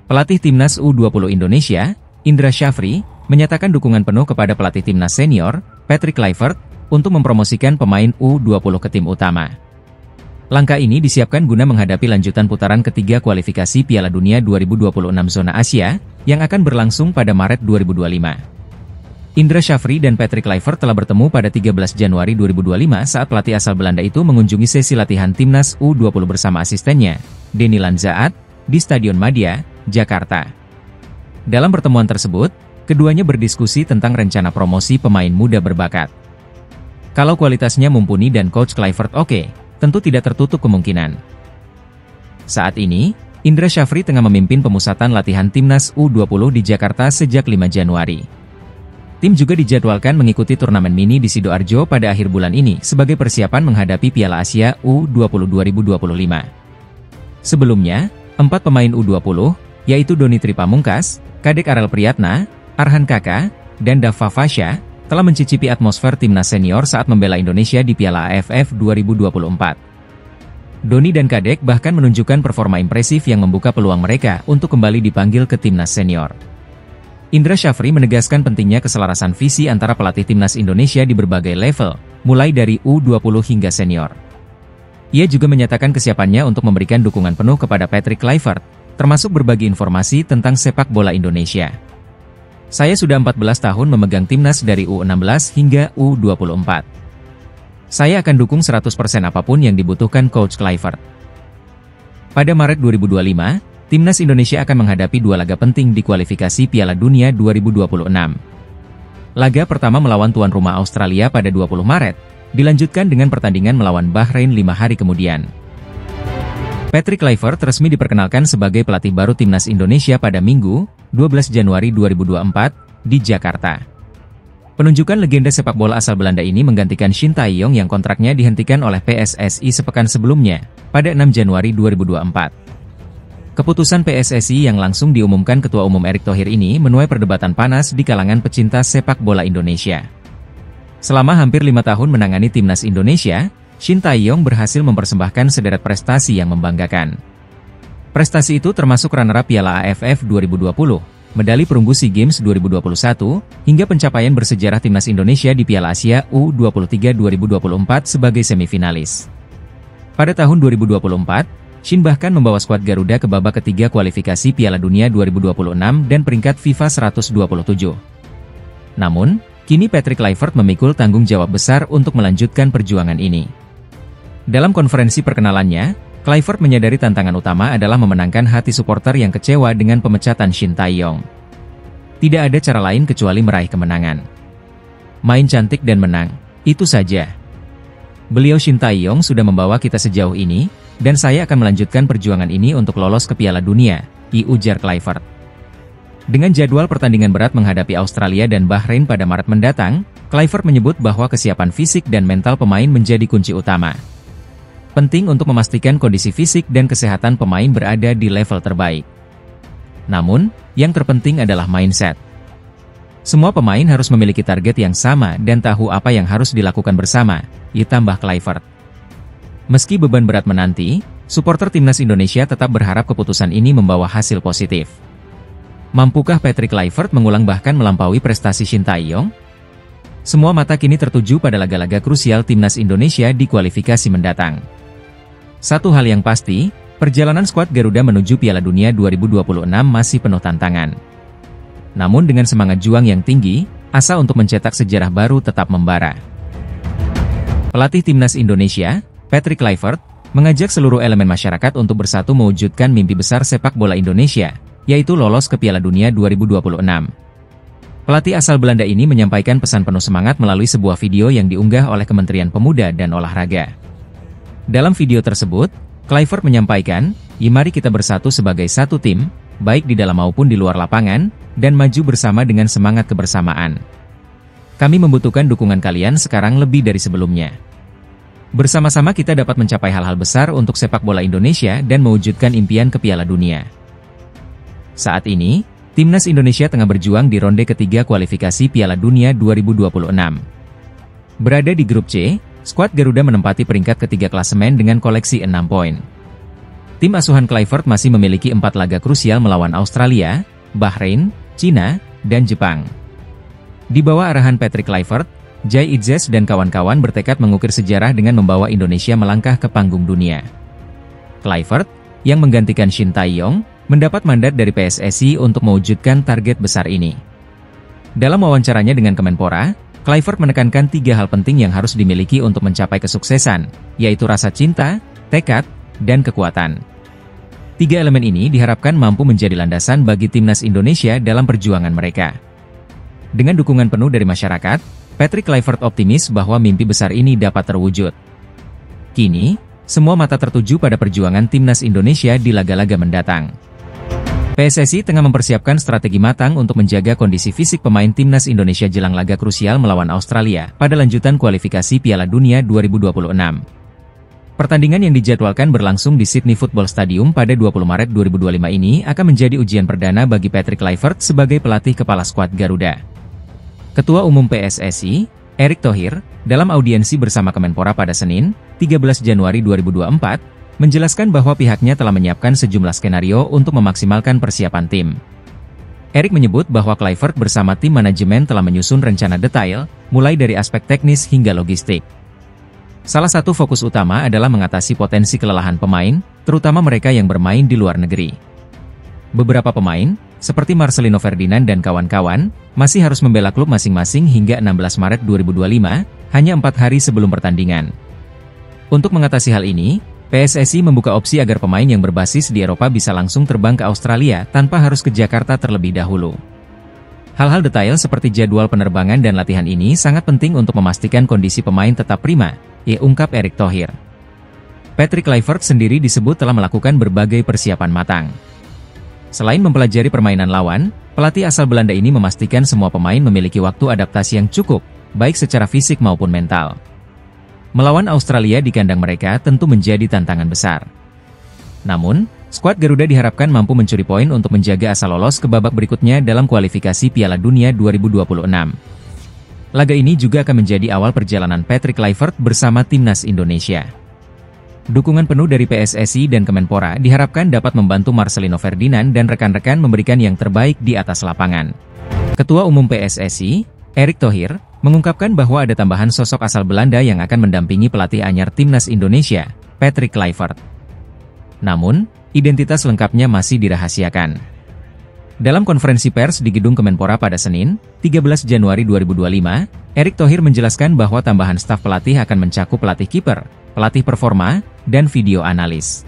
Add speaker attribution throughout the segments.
Speaker 1: Pelatih Timnas U20 Indonesia, Indra Syafri, menyatakan dukungan penuh kepada pelatih Timnas senior, Patrick Kluivert, untuk mempromosikan pemain U20 ke tim utama. Langkah ini disiapkan guna menghadapi lanjutan putaran ketiga kualifikasi Piala Dunia 2026 zona Asia, yang akan berlangsung pada Maret 2025. Indra Syafri dan Patrick Kluivert telah bertemu pada 13 Januari 2025 saat pelatih asal Belanda itu mengunjungi sesi latihan Timnas U20 bersama asistennya, Denny Lanzaat, di Stadion Madia, Jakarta. Dalam pertemuan tersebut, keduanya berdiskusi tentang rencana promosi pemain muda berbakat. Kalau kualitasnya mumpuni dan Coach Kluivert oke, tentu tidak tertutup kemungkinan. Saat ini, Indra Syafri tengah memimpin pemusatan latihan Timnas U20 di Jakarta sejak 5 Januari. Tim juga dijadwalkan mengikuti turnamen mini di Sidoarjo pada akhir bulan ini sebagai persiapan menghadapi Piala Asia U20 2025. Sebelumnya, 4 pemain U20, yaitu Doni Tripamungkas, Kadek Arel Priyatna, Arhan Kaka, dan Dava Fasya, telah mencicipi atmosfer Timnas senior saat membela Indonesia di Piala AFF 2024. Doni dan Kadek bahkan menunjukkan performa impresif yang membuka peluang mereka untuk kembali dipanggil ke Timnas senior. Indra Syafri menegaskan pentingnya keselarasan visi antara pelatih Timnas Indonesia di berbagai level, mulai dari U20 hingga senior. Ia juga menyatakan kesiapannya untuk memberikan dukungan penuh kepada Patrick Kluivert, termasuk berbagi informasi tentang sepak bola Indonesia. Saya sudah 14 tahun memegang Timnas dari U16 hingga U24. Saya akan dukung 100% apapun yang dibutuhkan Coach Kluivert. Pada Maret 2025, Timnas Indonesia akan menghadapi 2 laga penting di kualifikasi Piala Dunia 2026. Laga pertama melawan tuan rumah Australia pada 20 Maret, dilanjutkan dengan pertandingan melawan Bahrain 5 hari kemudian. Patrick Kluivert resmi diperkenalkan sebagai pelatih baru Timnas Indonesia pada Minggu, 12 Januari 2024, di Jakarta. Penunjukan legenda sepak bola asal Belanda ini menggantikan Shin Tae-yong yang kontraknya dihentikan oleh PSSI sepekan sebelumnya, pada 6 Januari 2024. Keputusan PSSI yang langsung diumumkan Ketua Umum Erick Thohir ini menuai perdebatan panas di kalangan pecinta sepak bola Indonesia. Selama hampir 5 tahun menangani Timnas Indonesia, Shin Tae-yong berhasil mempersembahkan sederet prestasi yang membanggakan. Prestasi itu termasuk runner-up Piala AFF 2020, medali perunggu SEA Games 2021, hingga pencapaian bersejarah Timnas Indonesia di Piala Asia U23 2024 sebagai semifinalis. Pada tahun 2024, Shin bahkan membawa skuad Garuda ke babak ketiga kualifikasi Piala Dunia 2026 dan peringkat FIFA 127. Namun, kini Patrick Kluivert memikul tanggung jawab besar untuk melanjutkan perjuangan ini. Dalam konferensi perkenalannya, Kluivert menyadari tantangan utama adalah memenangkan hati supporter yang kecewa dengan pemecatan Shin Tae-yong. Tidak ada cara lain kecuali meraih kemenangan. Main cantik dan menang, itu saja. Beliau Shin Tae-yong sudah membawa kita sejauh ini, dan saya akan melanjutkan perjuangan ini untuk lolos ke Piala Dunia, ujar Kluivert. Dengan jadwal pertandingan berat menghadapi Australia dan Bahrain pada Maret mendatang, Kluivert menyebut bahwa kesiapan fisik dan mental pemain menjadi kunci utama. Penting untuk memastikan kondisi fisik dan kesehatan pemain berada di level terbaik. Namun, yang terpenting adalah mindset. Semua pemain harus memiliki target yang sama dan tahu apa yang harus dilakukan bersama, tambah Kluivert. Meski beban berat menanti, supporter Timnas Indonesia tetap berharap keputusan ini membawa hasil positif. Mampukah Patrick Kluivert mengulang bahkan melampaui prestasi Shin Tae-yong? Semua mata kini tertuju pada laga-laga krusial Timnas Indonesia di kualifikasi mendatang. Satu hal yang pasti, perjalanan skuad Garuda menuju Piala Dunia 2026 masih penuh tantangan. Namun dengan semangat juang yang tinggi, asa untuk mencetak sejarah baru tetap membara. Pelatih Timnas Indonesia, Patrick Kluivert, mengajak seluruh elemen masyarakat untuk bersatu mewujudkan mimpi besar sepak bola Indonesia, yaitu lolos ke Piala Dunia 2026. Pelatih asal Belanda ini menyampaikan pesan penuh semangat melalui sebuah video yang diunggah oleh Kementerian Pemuda dan Olahraga. Dalam video tersebut, Kluivert menyampaikan, mari kita bersatu sebagai satu tim, baik di dalam maupun di luar lapangan, dan maju bersama dengan semangat kebersamaan. Kami membutuhkan dukungan kalian sekarang lebih dari sebelumnya. Bersama-sama kita dapat mencapai hal-hal besar untuk sepak bola Indonesia dan mewujudkan impian ke Piala Dunia. Saat ini, Timnas Indonesia tengah berjuang di ronde ketiga kualifikasi Piala Dunia 2026. Berada di grup C, skuad Garuda menempati peringkat ketiga klasemen dengan koleksi 6 poin. Tim asuhan Kluivert masih memiliki 4 laga krusial melawan Australia, Bahrain, Cina, dan Jepang. Di bawah arahan Patrick Kluivert, Jai Itzes dan kawan-kawan bertekad mengukir sejarah dengan membawa Indonesia melangkah ke panggung dunia. Kluivert, yang menggantikan Shin Tae-yong, mendapat mandat dari PSSI untuk mewujudkan target besar ini. Dalam wawancaranya dengan Kemenpora, Kluivert menekankan 3 hal penting yang harus dimiliki untuk mencapai kesuksesan, yaitu rasa cinta, tekad, dan kekuatan. 3 elemen ini diharapkan mampu menjadi landasan bagi Timnas Indonesia dalam perjuangan mereka. Dengan dukungan penuh dari masyarakat, Patrick Kluivert optimis bahwa mimpi besar ini dapat terwujud. Kini, semua mata tertuju pada perjuangan Timnas Indonesia di laga-laga mendatang. PSSI tengah mempersiapkan strategi matang untuk menjaga kondisi fisik pemain Timnas Indonesia jelang laga krusial melawan Australia pada lanjutan kualifikasi Piala Dunia 2026. Pertandingan yang dijadwalkan berlangsung di Sydney Football Stadium pada 20 Maret 2025 ini akan menjadi ujian perdana bagi Patrick Kluivert sebagai pelatih kepala skuad Garuda. Ketua Umum PSSI, Erick Thohir, dalam audiensi bersama Kemenpora pada Senin, 13 Januari 2024, menjelaskan bahwa pihaknya telah menyiapkan sejumlah skenario untuk memaksimalkan persiapan tim. Erick menyebut bahwa Kluivert bersama tim manajemen telah menyusun rencana detail, mulai dari aspek teknis hingga logistik. Salah satu fokus utama adalah mengatasi potensi kelelahan pemain, terutama mereka yang bermain di luar negeri. Beberapa pemain, seperti Marcelino Ferdinand dan kawan-kawan, masih harus membela klub masing-masing hingga 16 Maret 2025, hanya 4 hari sebelum pertandingan. Untuk mengatasi hal ini, PSSI membuka opsi agar pemain yang berbasis di Eropa bisa langsung terbang ke Australia tanpa harus ke Jakarta terlebih dahulu. Hal-hal detail seperti jadwal penerbangan dan latihan ini sangat penting untuk memastikan kondisi pemain tetap prima, ungkap Erick Thohir. Patrick Kluivert sendiri disebut telah melakukan berbagai persiapan matang. Selain mempelajari permainan lawan, pelatih asal Belanda ini memastikan semua pemain memiliki waktu adaptasi yang cukup, baik secara fisik maupun mental. Melawan Australia di kandang mereka tentu menjadi tantangan besar. Namun, skuad Garuda diharapkan mampu mencuri poin untuk menjaga asal lolos ke babak berikutnya dalam kualifikasi Piala Dunia 2026. Laga ini juga akan menjadi awal perjalanan Patrick Kluivert bersama Timnas Indonesia. Dukungan penuh dari PSSI dan Kemenpora diharapkan dapat membantu Marcelino Ferdinand dan rekan-rekan memberikan yang terbaik di atas lapangan. Ketua Umum PSSI, Erick Thohir, mengungkapkan bahwa ada tambahan sosok asal Belanda yang akan mendampingi pelatih anyar Timnas Indonesia, Patrick Kluivert. Namun, identitas lengkapnya masih dirahasiakan. Dalam konferensi pers di Gedung Kemenpora pada Senin, 13 Januari 2025, Erick Thohir menjelaskan bahwa tambahan staf pelatih akan mencakup pelatih kiper, pelatih performa, dan video analis.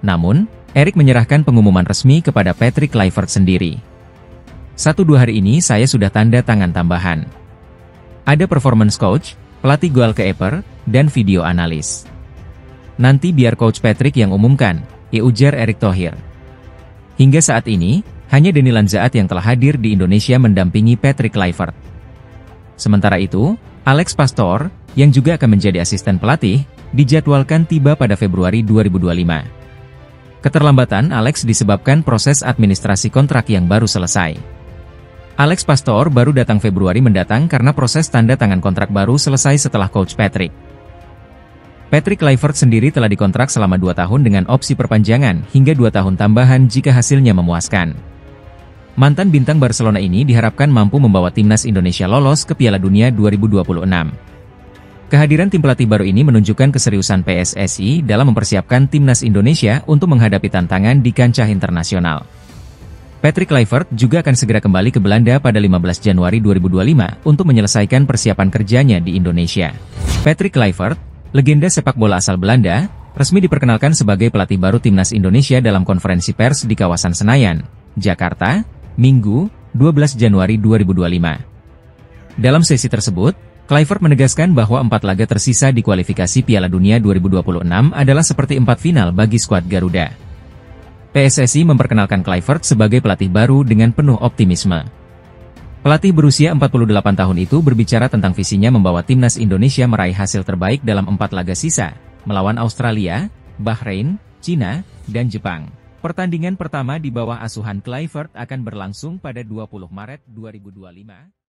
Speaker 1: Namun, Erick menyerahkan pengumuman resmi kepada Patrick Kluivert sendiri. 1-2 hari ini saya sudah tanda tangan tambahan. Ada performance coach, pelatih goalkeeper, dan video analis. Nanti biar Coach Patrick yang umumkan, ujar Erick Thohir. Hingga saat ini, hanya Denny Lanzaat yang telah hadir di Indonesia mendampingi Patrick Kluivert. Sementara itu, Alex Pastor, yang juga akan menjadi asisten pelatih, dijadwalkan tiba pada Februari 2025. Keterlambatan Alex disebabkan proses administrasi kontrak yang baru selesai. Alex Pastor baru datang Februari mendatang karena proses tanda tangan kontrak baru selesai setelah Coach Patrick. Patrick Kluivert sendiri telah dikontrak selama 2 tahun dengan opsi perpanjangan hingga 2 tahun tambahan jika hasilnya memuaskan. Mantan bintang Barcelona ini diharapkan mampu membawa Timnas Indonesia lolos ke Piala Dunia 2026. Kehadiran tim pelatih baru ini menunjukkan keseriusan PSSI dalam mempersiapkan Timnas Indonesia untuk menghadapi tantangan di kancah internasional. Patrick Kluivert juga akan segera kembali ke Belanda pada 15 Januari 2025 untuk menyelesaikan persiapan kerjanya di Indonesia. Patrick Kluivert, legenda sepak bola asal Belanda, resmi diperkenalkan sebagai pelatih baru Timnas Indonesia dalam konferensi pers di kawasan Senayan, Jakarta, Minggu, 12 Januari 2025. Dalam sesi tersebut, Kluivert menegaskan bahwa 4 laga tersisa di kualifikasi Piala Dunia 2026 adalah seperti 4 final bagi skuad Garuda. PSSI memperkenalkan Kluivert sebagai pelatih baru dengan penuh optimisme. Pelatih berusia 48 tahun itu berbicara tentang visinya membawa Timnas Indonesia meraih hasil terbaik dalam 4 laga sisa, melawan Australia, Bahrain, Cina, dan Jepang. Pertandingan pertama di bawah asuhan Kluivert akan berlangsung pada 20 Maret 2025.